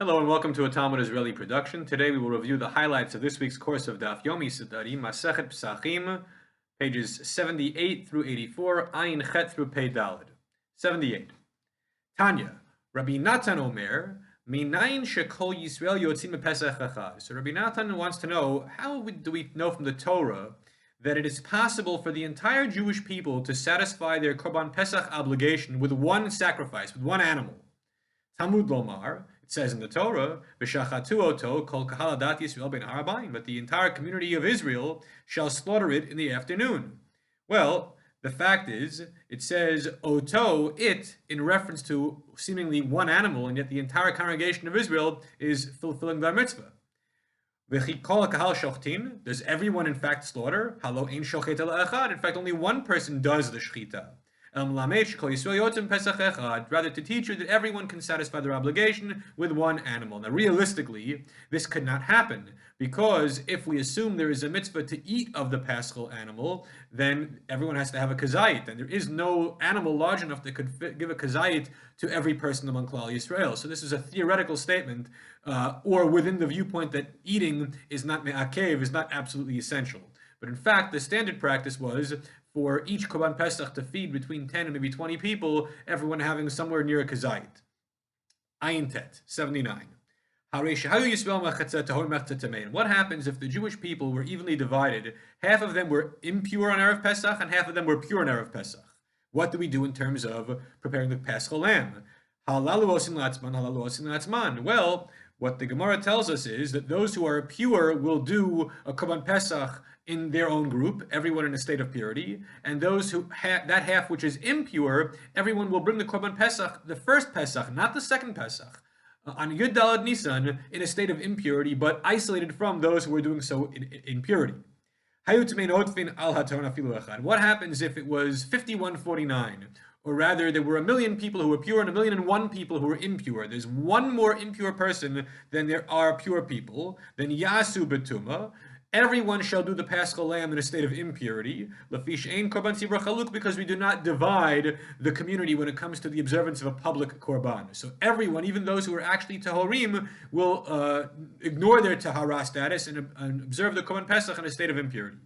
Hello and welcome to a Talmud Israeli production. Today we will review the highlights of this week's course of Daf Yomi Dapim, Masechet Pesachim, pages 78 through 84, Ayin Chet through Pei Daled. 78. Tanya, Rabbi Natan Omer, Minayin Shekol Yisrael Yotzim Pesach Echad. So Rabbi Natan wants to know, how do we know from the Torah that it is possible for the entire Jewish people to satisfy their Korban Pesach obligation with one sacrifice, with one animal? Talmud Lomar, it says in the Torah, "V'shachatu oto kol kahal adat Yisrael ben harabayim," but the entire community of Israel shall slaughter it in the afternoon. Well, the fact is, it says oto, it, in reference to seemingly one animal, and yet the entire congregation of Israel is fulfilling their mitzvah. V'chi kol kahal shochtin, does everyone in fact slaughter? Halo ein shochet ela echad. In fact, only one person does the shechita. Rather to teach you that everyone can satisfy their obligation with one animal. Now, realistically, this could not happen, because if we assume there is a mitzvah to eat of the paschal animal, then everyone has to have a kazayit, and there is no animal large enough that could give a kazayit to every person among Klal Yisrael. So this is a theoretical statement, or within the viewpoint that eating is not me'akev, is not absolutely essential. But in fact, the standard practice was for each Korban Pesach to feed between 10 and maybe 20 people, everyone having somewhere near a kazayit. Ayin Tet, 79. What happens if the Jewish people were evenly divided? Half of them were impure on Erev Pesach and half of them were pure on Erev Pesach. What do we do in terms of preparing the Paschal lamb? Well, what the Gemara tells us is that those who are pure will do a Korban Pesach in their own group, everyone in a state of purity, and those who that half which is impure, everyone will bring the Korban Pesach, the first Pesach, not the second Pesach, on Yud Daled Nisan, in a state of impurity, but isolated from those who are doing so in purity. What happens if it was 51-49? Or rather, there were 1,000,000 people who were pure and 1,000,001 people who were impure. There's one more impure person than there are pure people. Then Yasu Betuma. Everyone shall do the Paschal lamb in a state of impurity, because we do not divide the community when it comes to the observance of a public korban. So everyone, even those who are actually tahorim, will ignore their tahara status and observe the Korban Pesach in a state of impurity.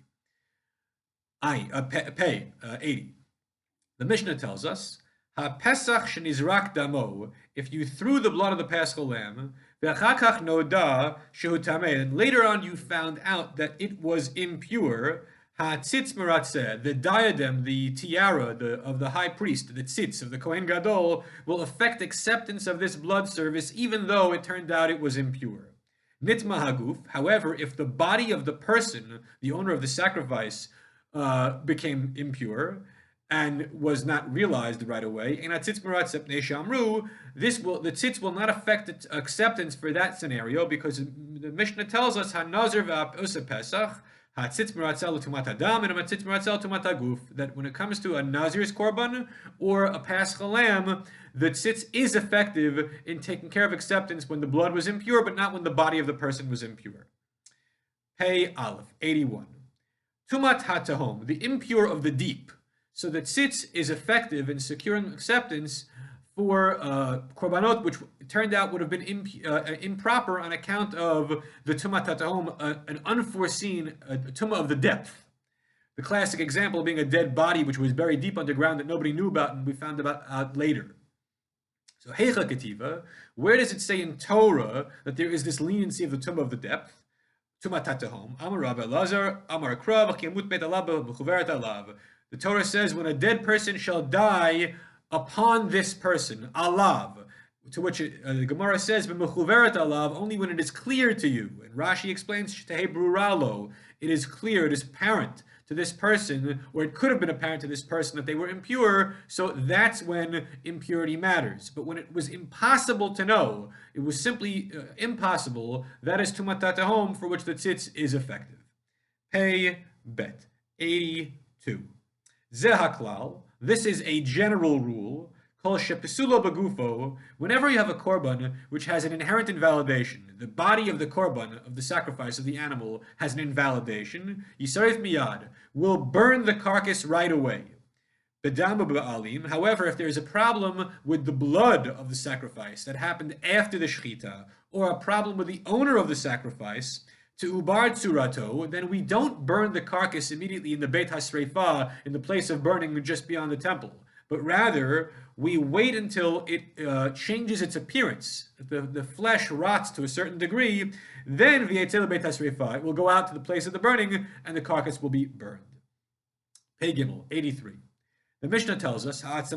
80. The Mishnah tells us, "Ha-Pesach shenizrak damo," if you threw the blood of the Paschal lamb, ve'achakach noda shehu tameh, and later on you found out that it was impure, ha-tzitz meratzeh, the diadem, the tiara of the high priest, the tzitz of the Kohen Gadol, will affect acceptance of this blood service, even though it turned out it was impure. Nitma haguf, however, if the body of the person, the owner of the sacrifice, became impure, and was not realized right away, the tzitz will not affect its acceptance for that scenario, because the Mishnah tells us that when it comes to a Nazir's korban or a Paschal lamb, the tzitz is effective in taking care of acceptance when the blood was impure, but not when the body of the person was impure. Pei Aleph, 81. Tumat hatahom, the impure of the deep. So the tzitz is effective in securing acceptance for korbanot, which turned out would have been improper on account of the tumat hatahom, an unforeseen tumah of the depth. The classic example being a dead body which was buried deep underground that nobody knew about and we found out later. So heicha ketiva, where does it say in Torah that there is this leniency of the tumah of the depth? Tumat hatahom. Amar Rabbi Lazar, Amar Krav, Chiyamut bet alav b'chuveret alav. The Torah says, when a dead person shall die upon this person, alav, to which the Gemara says, b'mechuveret alav, only when it is clear to you. And Rashi explains, shtehei bruralo, it is clear, it is apparent to this person, or it could have been apparent to this person that they were impure, so that's when impurity matters. But when it was impossible to know, it was simply impossible, that is tumat hatahom, for which the tzitz is effective. Pei bet, 82. Zehaklal, this is a general rule, called shepisulo bagufo, whenever you have a korban which has an inherent invalidation, the body of the korban, of the sacrifice of the animal, has an invalidation, yisarif miyad, will burn the carcass right away. However, if there is a problem with the blood of the sacrifice that happened after the shechita, or a problem with the owner of the sacrifice, to ubar tsurato, then we don't burn the carcass immediately in the Beit HaSreifa, in the place of burning just beyond the temple, but rather we wait until it changes its appearance. The flesh rots to a certain degree, then v'yetzel Beit HaSreifa, it will go out to the place of the burning, and the carcass will be burned. Pei Gimel, 83. The Mishnah tells us that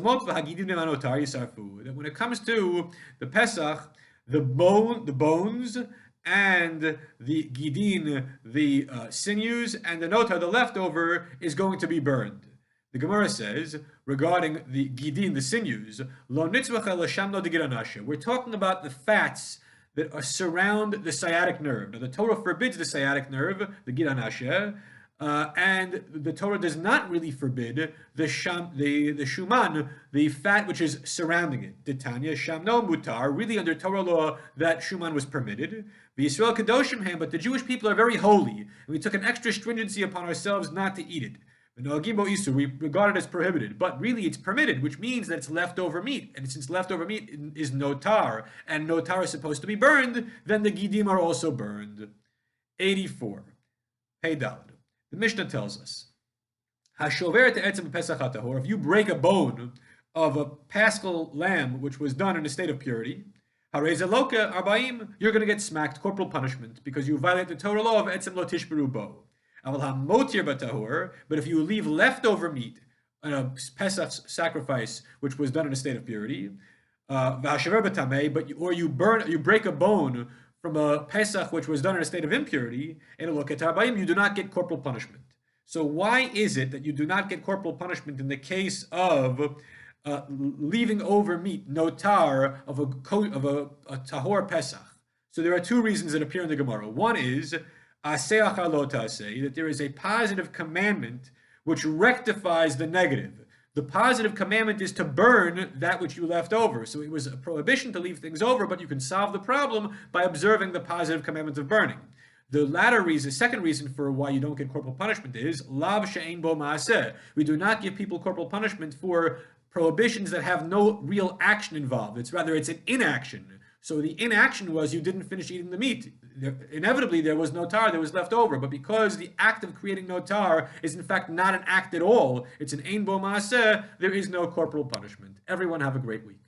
when it comes to the Pesach, the bones and the gidin, the sinews, and the notar, the leftover, is going to be burned. The Gemara says, regarding the gidin, the sinews, lo nitzvach el sham lo de giranashe. We're talking about the fats that surround the sciatic nerve. Now, the Torah forbids the sciatic nerve, the giranashe, and the Torah does not really forbid the shuman, the fat which is surrounding it. Titania shamno mutar. Really, under Torah law, that shuman was permitted. V'Yisrael kadoshim ham, but the Jewish people are very holy, and we took an extra stringency upon ourselves not to eat it. We regard it as prohibited, but really it's permitted, which means that it's leftover meat, and since leftover meat is notar, and notar is supposed to be burned, then the gidim are also burned. 84. Hey Daled. The Mishnah tells us, if you break a bone of a paschal lamb which was done in a state of purity, you're going to get smacked, corporal punishment, because you violate the Torah law of etzem lo tishberu bo. But if you leave leftover meat in a Pesach sacrifice which was done in a state of purity, or you break a bone from a Pesach which was done in a state of impurity, you do not get corporal punishment. So why is it that you do not get corporal punishment in the case of leaving over meat, notar, of a tahor Pesach? So there are two reasons that appear in the Gemara. One is that there is a positive commandment which rectifies the negative. The positive commandment is to burn that which you left over. So it was a prohibition to leave things over, but you can solve the problem by observing the positive commandment of burning. The latter reason, second reason for why you don't get corporal punishment is lav she'ein bo ma'aseh. We do not give people corporal punishment for prohibitions that have no real action involved. It's an inaction. So the inaction was you didn't finish eating the meat. Inevitably, there was notar, there was left over. But because the act of creating notar is in fact not an act at all, it's an ein bo ma'aseh, there is no corporal punishment. Everyone have a great week.